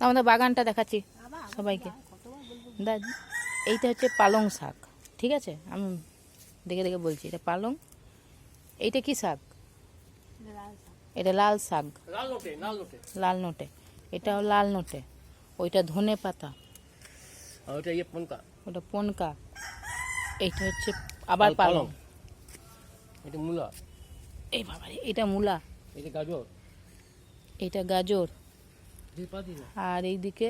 আমাদের বাগানটা দেখাচ্ছি সবাইকে। এইটা হচ্ছে পালং শাক, ঠিক আছে? আমি দেখে দেখে বলছি, এটা পালং। এইটা কি শাক? এটা লাল শাক, লাল নোটে। এটাও লাল নোটে। ওইটা ধনে পাতা, ওটা পনকা। এইটা হচ্ছে আবার পালং। এটা মূলা। এই বাবা, এটা মূলা। এটা গাজর। এটা গাজর। আর এইদিকে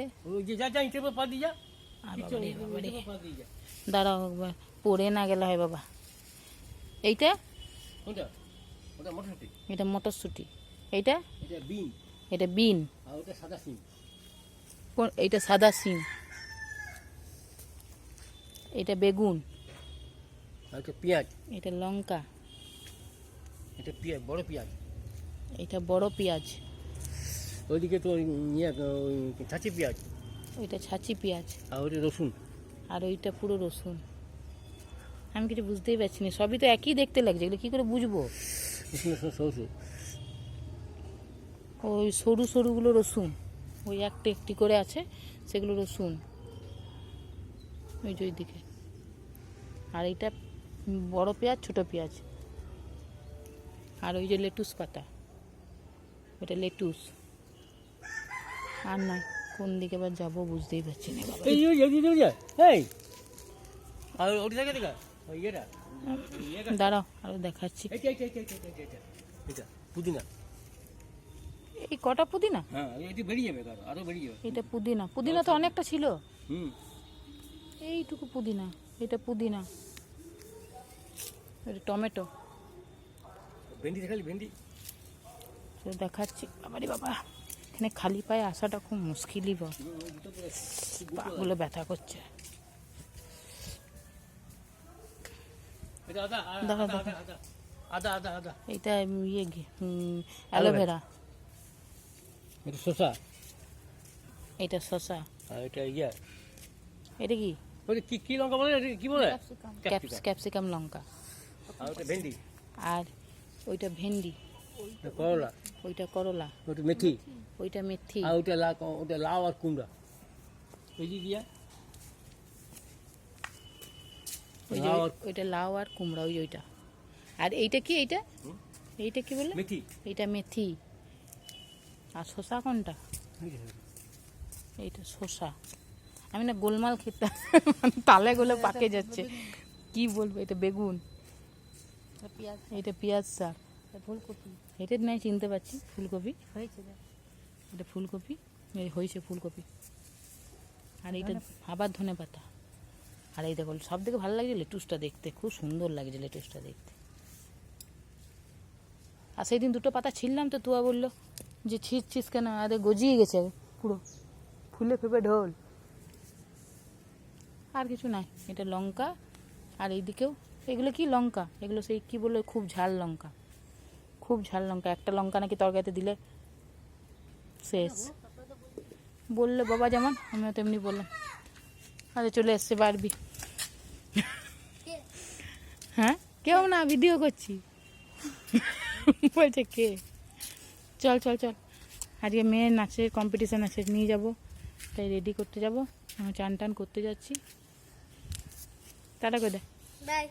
দাঁড়াও, একবার পড়ে না গেলে হয় বাবা। এইটা এটা মটরশুঁটি। এইটা এটা বিন। এইটা সাদা সিম। এটা বেগুন। পেঁয়াজ। এটা লঙ্কা। এটা পেঁয়াজ, বড় পেঁয়াজ। এটা বড় পেঁয়াজ। ওইদিকে তো ছাঁচি পেঁয়াজ। ওইটা ছাঁচি পেঁয়াজ। আর ওইটা রসুন। আর ওইটা পুরো রসুন। আমি কিছু বুঝতেই পারছি না, সবই তো একই দেখতে লাগছে, এগুলো কী করে বুঝবো? ওই সরু সরুগুলো রসুন, ওই একটা একটি করে আছে, সেগুলো রসুন। ওই যে ওইদিকে। আর এইটা বড় পেঁয়াজ, ছোট পেঁয়াজ। আর ওই যে লেটুস পাতা, ওটা লেটুস। আর না, কোন দিকে এবার যাবো বুঝতেই পারছি না। দাঁড়াও আরো দেখাচ্ছি। পুদিনা। এই কটা পুদিনা? হ্যাঁ, এটি বেরিয়ে যাবে, আরো বেরিয়ে যাবে। এটা পুদিনা। পুদিনা তো অনেকটা ছিল। এইটুকু পুদিনা। এটা পুদিনা। এটা টমেটো। ভেন্ডি দেখালি, ভেন্ডি দেখাচ্ছি। বাবারে বাবা, এখানে খালি পায়ে আসাটা খুব মুশকিলই। পাগুলো ব্যথা করছে। এটা ইয়ে অ্যালোভেরা। এটা শসা। এটা শসা। আর এটা ইয়ে, এটা কি? ওই কি লঙ্কা বলে, কি বলে? ক্যাপসিকাম লঙ্কা। আর ওটা ভেন্ডি। আর ওইটা ভেন্ডি। করলা। ওইটা করলা। ওটা মেথি। ওইটা মেথি। আর ওটা লাউ আর কুমড়া। ওই যে দিয়া ওইটা লাউ আর কুমড়া। ওইটা। আর এইটা কি? এইটা কি বলে? মেথি। এইটা মেথি। আর শসা কোনটা? এইটা শসা। আমি না গোলমাল খেতে তালে গোলে পাকে যাচ্ছে, কি বলবো। এটা বেগুন। এটা পেঁয়াজ শাক। ফুলকপি। এটা নাই চিনতে পারছি। ফুলকপি হয়েছে। এটা ফুলকপি হয়েছে, ফুলকপি। আর এইটা আবার ধনে পাতা। আর এই দেখো, সব থেকে ভালো লাগছে লেটুসটা দেখতে, খুব সুন্দর লাগছে লেটুসটা দেখতে। আর সেই দিন দুটো পাতা ছিললাম তো তুয়া বললো যে ছিঁড়ছিস কেন? আরে গজিয়ে গেছে পুরো, ফুলে ফেপে ঢোল। আর কিছু নাই। এটা লঙ্কা। আর এইদিকেও এগুলো কি লঙ্কা? এগুলো সেই কি বলে, খুব ঝাল লঙ্কা। খুব ঝাল লঙ্কা। একটা লঙ্কা নাকি তরকারিতে দিলে শেষ বললো বাবা, যেমন আমিও তেমনি বললাম। আরে চলে এসছে বারবি। হ্যাঁ, কেউ না, ভিডিও করছি। বলছে কে? চল চল চল, আজকে মেয়ের নাচের কম্পিটিশান আছে, নিয়ে যাব, তাই রেডি করতে যাব। আমি চান টান করতে যাচ্ছি। টাটা করে দে। বাই।